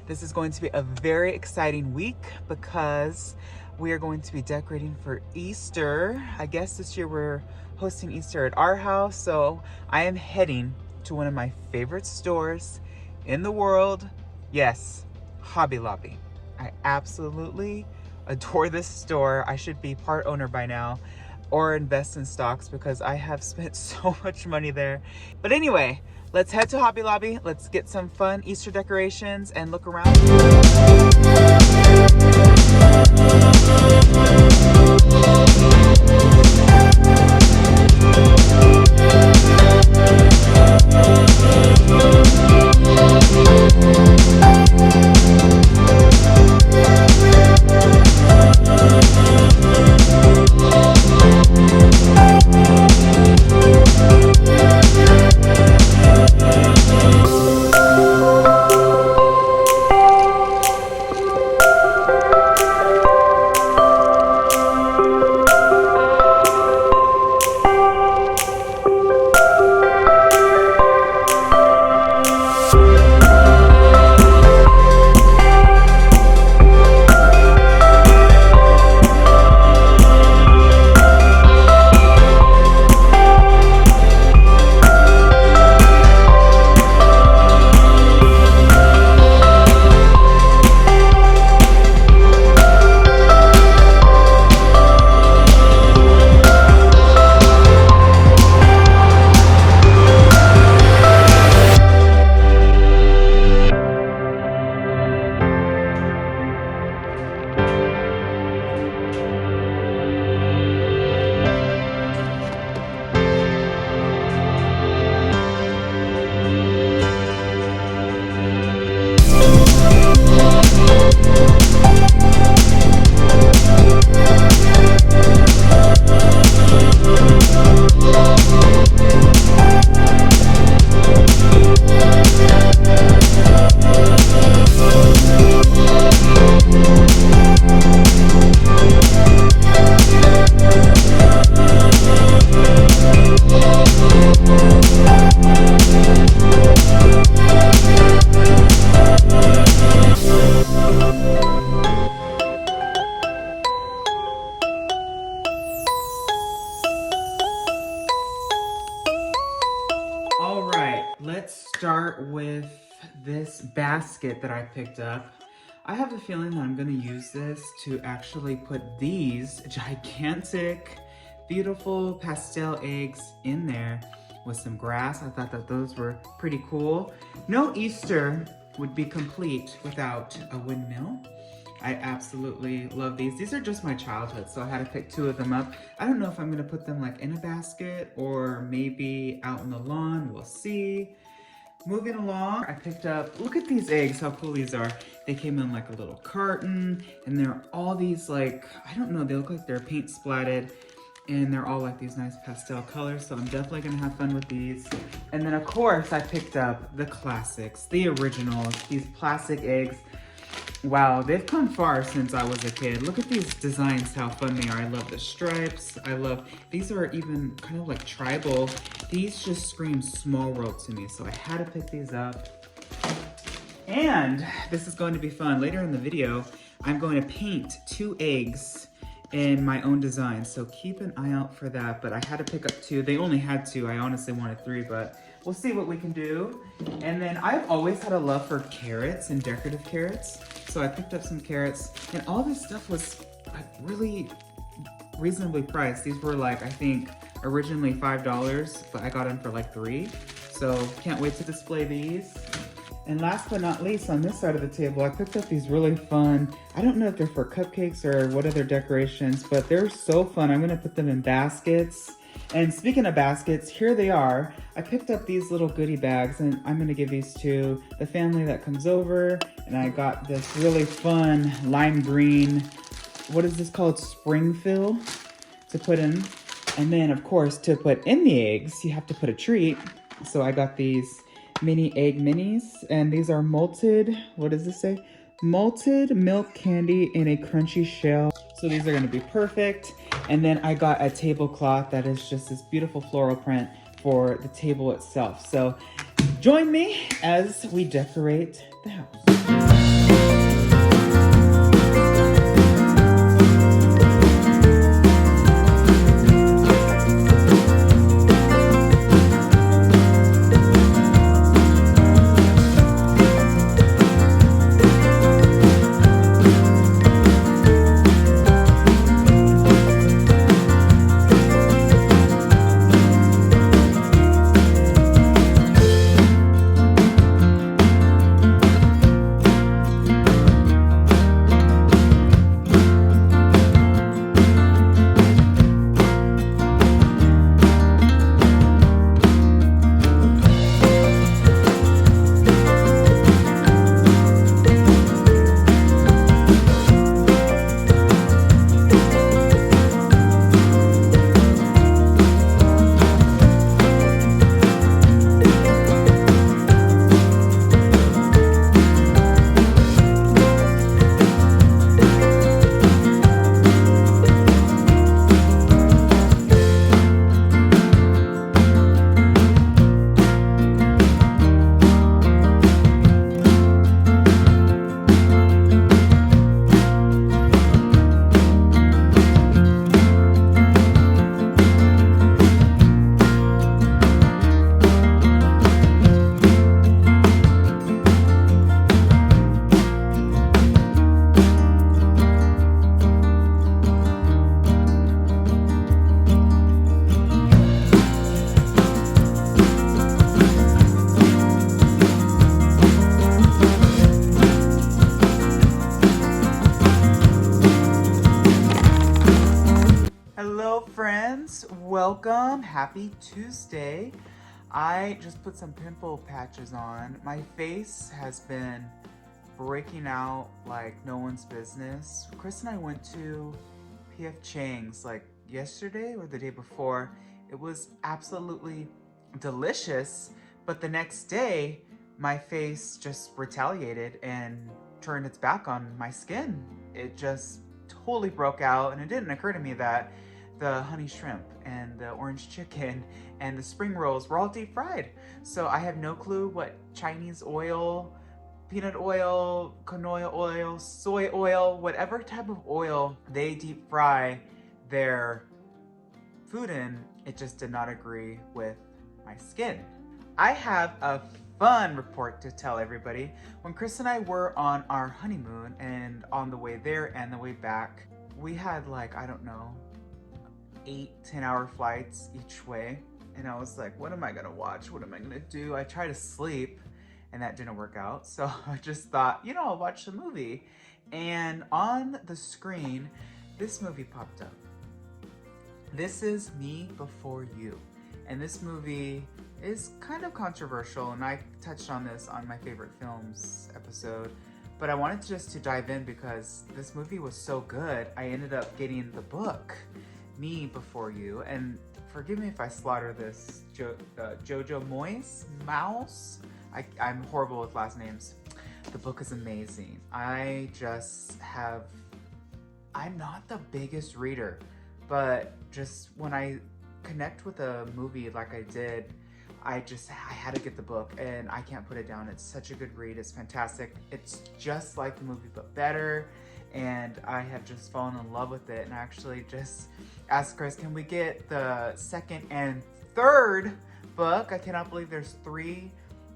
This is going to be a very exciting week because we are going to be decorating for Easter. I guess this year we're hosting Easter at our house, so I am heading to one of my favorite stores in the world. Yes, Hobby Lobby. I absolutely adore this store. I should be part owner by now or invest in stocks because I have spent so much money there. But anyway, let's head to Hobby Lobby. Let's get some fun Easter decorations and look around. All right, let's start with this basket that I picked up. I have a feeling that I'm gonna use this to actually put these gigantic, beautiful pastel eggs in there with some grass. I thought that those were pretty cool. No Easter would be complete without a windmill. I absolutely love these. These are just my childhood, so I had to pick two of them up. I don't know if I'm gonna put them like in a basket or maybe out on the lawn, we'll see. Moving along, I picked up, look at these eggs, how cool these are. They came in like a little carton, and they're all these like, I don't know, they look like they're paint splatted, and they're all like these nice pastel colors, so I'm definitely gonna have fun with these. And then of course, I picked up the classics, the originals, these plastic eggs. Wow, they've come far since I was a kid. Look at these designs, how fun they are. I love the stripes. I love, these are even kind of like tribal. These just scream small world to me, so I had to pick these up. And this is going to be fun. Later in the video, I'm going to paint 2 eggs in my own design, so keep an eye out for that. But I had to pick up 2. They only had 2. I honestly wanted 3, but we'll see what we can do. And then I've always had a love for carrots and decorative carrots. So I picked up some carrots, and all this stuff was like really reasonably priced. These were like, I think originally $5, but I got them for like $3. So can't wait to display these. And last but not least, on this side of the table, I picked up these really fun, I don't know if they're for cupcakes or what other decorations, but they're so fun. I'm gonna put them in baskets. And speaking of baskets, here they are. I picked up these little goodie bags, and I'm gonna give these to the family that comes over. And I got this really fun lime green, what is this called? Spring fill to put in. And then of course, to put in the eggs, you have to put a treat. So I got these mini egg minis, and these are malted, what does this say? Malted milk candy in a crunchy shell. So these are gonna be perfect. And then I got a tablecloth that is just this beautiful floral print for the table itself. So Join me as we decorate the house. Hello friends, welcome, happy Tuesday. I just put some pimple patches on. My face has been breaking out like no one's business. Chris and I went to PF Chang's like yesterday or the day before. It was absolutely delicious, but the next day my face just retaliated and turned its back on my skin. It just totally broke out, and it didn't occur to me that the honey shrimp and the orange chicken and the spring rolls were all deep fried. So I have no clue what Chinese oil, peanut oil, canola oil, soy oil, whatever type of oil they deep fry their food in, it just did not agree with my skin. I have a fun report to tell everybody. When Chris and I were on our honeymoon, and on the way there and the way back, we had like, I don't know, 8-10 hour flights each way. And I was like, what am I gonna watch? What am I gonna do? I tried to sleep and that didn't work out. So I just thought, you know, I'll watch the movie. And on the screen, this movie popped up. This is Me Before You. And this movie is kind of controversial, and I touched on this on my favorite films episode, but I wanted just to dive in because this movie was so good. I ended up getting the book, Me Before You, and forgive me if I slaughter this, Jojo Mouse. I'm horrible with last names. The book is amazing. I'm not the biggest reader, but just when I connect with a movie like I did, I had to get the book, and I can't put it down. It's such a good read. It's fantastic. It's just like the movie, but better. And I have just fallen in love with it. And I actually just asked Chris, can we get the second and third book? I cannot believe there's 3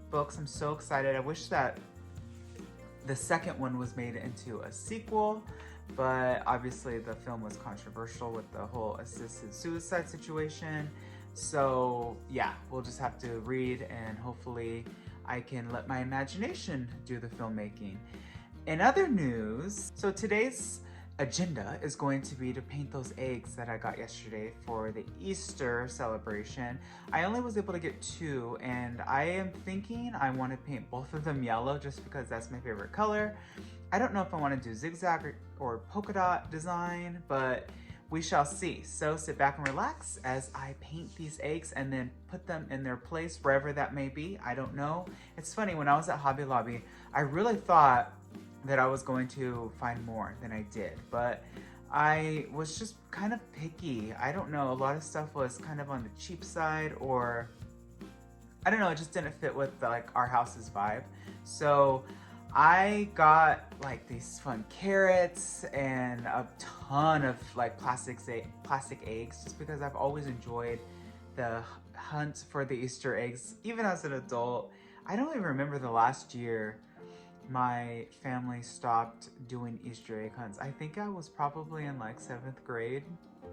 books. I'm so excited. I wish that the second one was made into a sequel, but obviously the film was controversial with the whole assisted suicide situation. So yeah, we'll just have to read, and hopefully I can let my imagination do the filmmaking. In other news, so today's agenda is going to be to paint those eggs that I got yesterday for the Easter celebration. I only was able to get 2, and I am thinking I want to paint both of them yellow just because that's my favorite color. I don't know if I want to do zigzag or polka dot design, but we shall see. So sit back and relax as I paint these eggs and then put them in their place wherever that may be. I don't know. It's funny, when I was at Hobby Lobby, I really thought that I was going to find more than I did, but I was just kind of picky. I don't know, a lot of stuff was kind of on the cheap side, or I don't know, it just didn't fit with like our house's vibe. So I got like these fun carrots and a ton of like plastic eggs, just because I've always enjoyed the hunt for the Easter eggs, even as an adult. I don't even remember the last year my family stopped doing Easter egg hunts. I think I was probably in like 7th grade,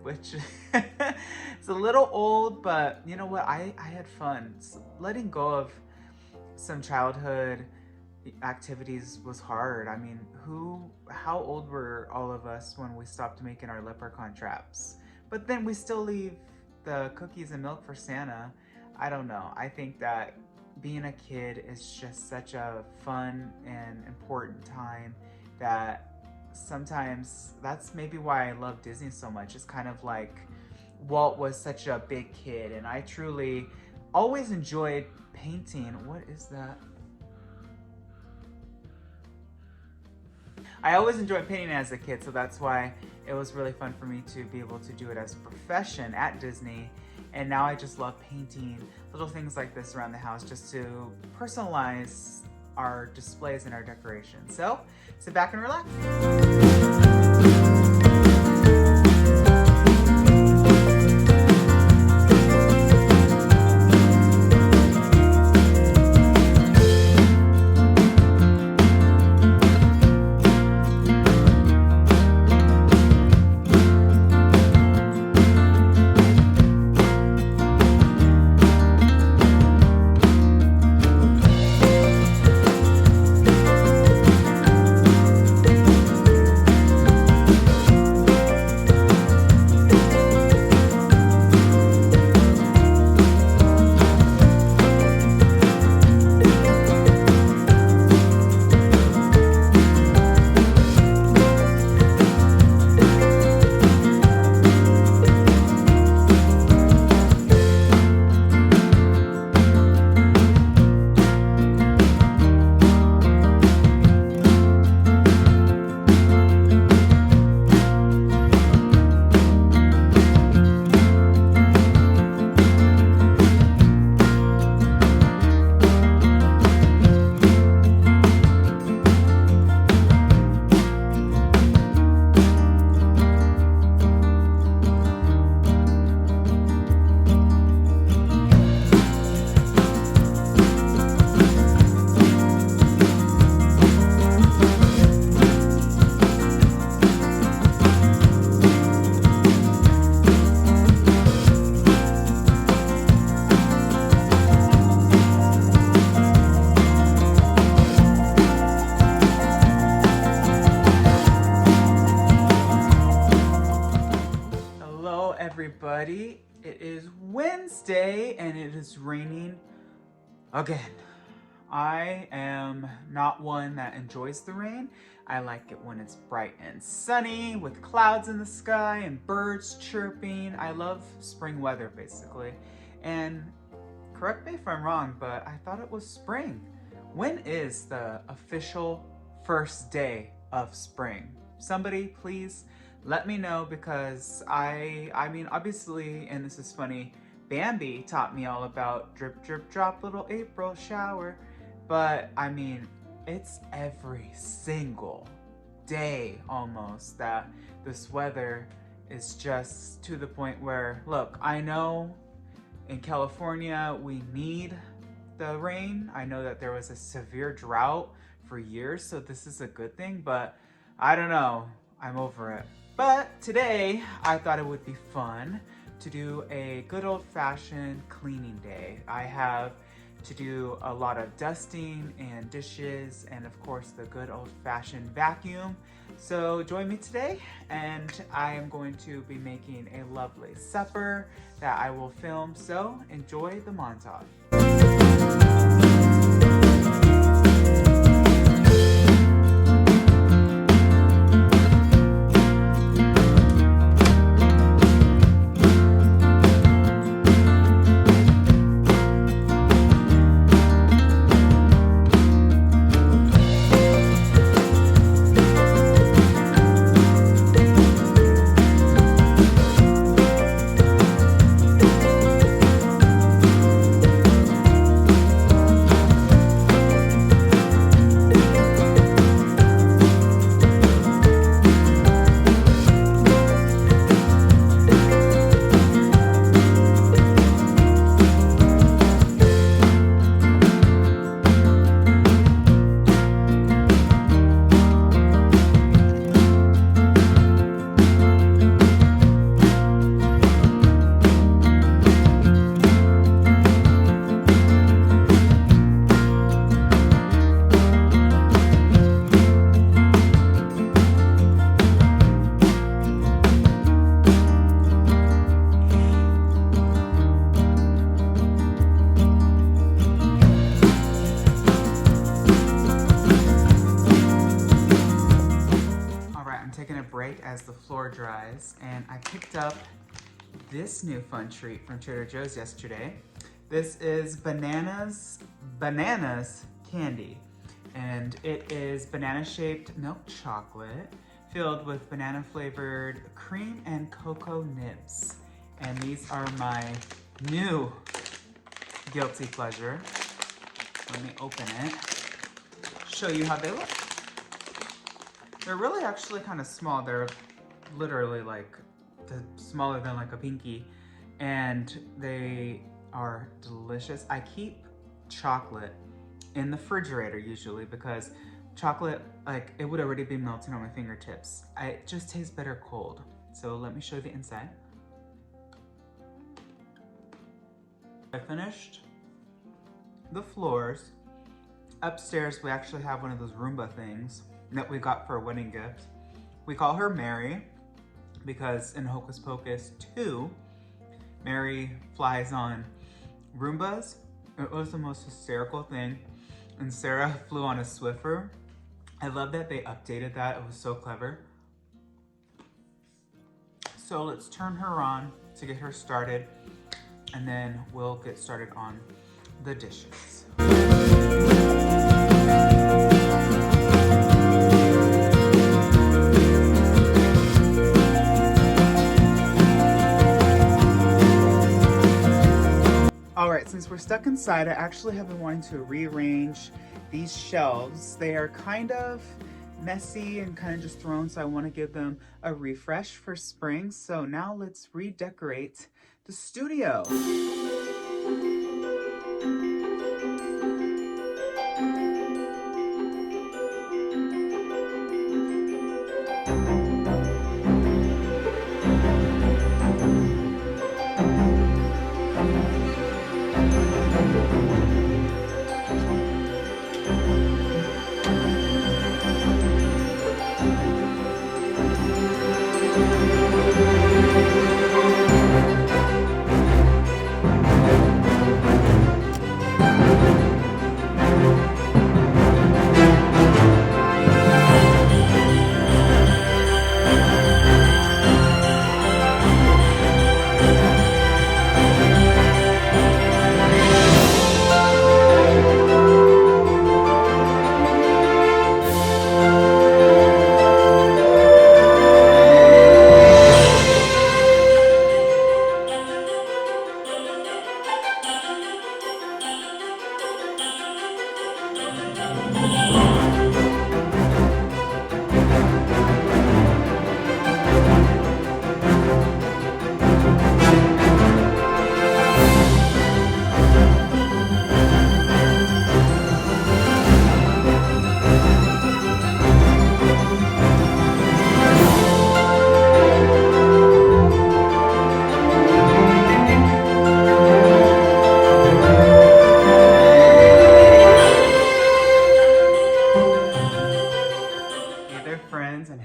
which it's a little old, but you know what? I had fun. Letting go of some childhood activities was hard. I mean, how old were all of us when we stopped making our leprechaun traps? But then we still leave the cookies and milk for Santa. I don't know. I think that being a kid is just such a fun and important time that sometimes that's maybe why I love Disney so much. It's kind of like Walt was such a big kid, and I truly always enjoyed painting. What is that? I always enjoyed painting as a kid, so that's why it was really fun for me to be able to do it as a profession at Disney. And now I just love painting little things like this around the house just to personalize our displays and our decorations. So sit back and relax. Everybody, it is Wednesday and it is raining again. I am not one that enjoys the rain. I like it when it's bright and sunny with clouds in the sky and birds chirping. I love spring weather basically. And correct me if I'm wrong, but I thought it was spring. When is the official first day of spring? Somebody please let me know, because I mean, obviously, and this is funny, Bambi taught me all about drip, drip, drop, little April shower. But I mean, it's every single day almost that this weather is just to the point where, look, I know in California we need the rain. I know that there was a severe drought for years, so this is a good thing, but I don't know, I'm over it. But today, I thought it would be fun to do a good old-fashioned cleaning day. I have to do a lot of dusting and dishes, and of course the good old-fashioned vacuum. So join me today, and I am going to be making a lovely supper that I will film, so enjoy the montage. right as the floor dries. And I picked up this new fun treat from Trader Joe's yesterday. This is bananas candy. And it is banana-shaped milk chocolate filled with banana-flavored cream and cocoa nibs. And these are my new guilty pleasure. Let me open it, show you how they look. They're really actually kind of small. They're literally like smaller than like a pinky, and they are delicious. I keep chocolate in the refrigerator usually because chocolate, like, it would already be melting on my fingertips. It just tastes better cold. So let me show you the inside. I finished the floors. Upstairs, we actually have one of those Roomba things that we got for a wedding gift. We call her Mary because in Hocus Pocus 2, Mary flies on Roombas. It was the most hysterical thing. And Sarah flew on a Swiffer. I love that they updated that. It was so clever. So let's turn her on to get her started, and then we'll get started on the dishes. All right, since we're stuck inside, I actually have been wanting to rearrange these shelves. They are kind of messy and kind of just thrown, so I want to give them a refresh for spring. So now let's redecorate the studio.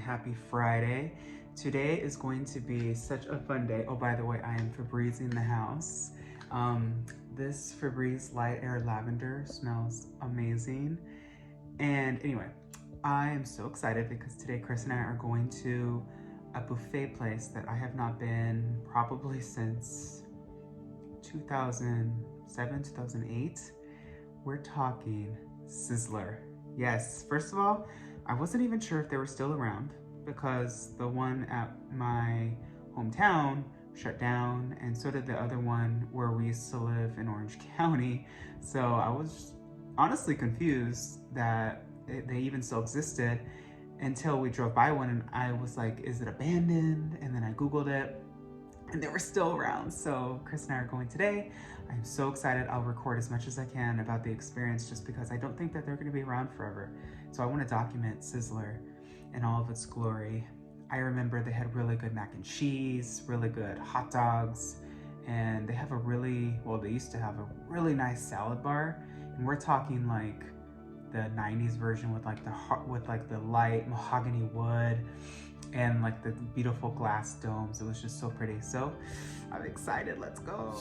Happy Friday. Today is going to be such a fun day. Oh, by the way, I am Febrezing the house. This Febreze Light Air Lavender smells amazing. And anyway, I am so excited because today Chris and I are going to a buffet place that I have not been probably since 2007, 2008. We're talking Sizzler. Yes, first of all, I wasn't even sure if they were still around because the one at my hometown shut down, and so did the other one where we used to live in Orange County. So I was honestly confused that they even still existed until we drove by one, and I was like, is it abandoned? And then I Googled it, and they were still around. So Chris and I are going today. I'm so excited. I'll record as much as I can about the experience just because I don't think that they're going to be around forever. So I want to document Sizzler in all of its glory. I remember they had really good mac and cheese, really good hot dogs, and they have a really, well, they used to have a really nice salad bar. And we're talking like the 90s version with like the light mahogany wood and like the beautiful glass domes. It was just so pretty. So I'm excited. Let's go.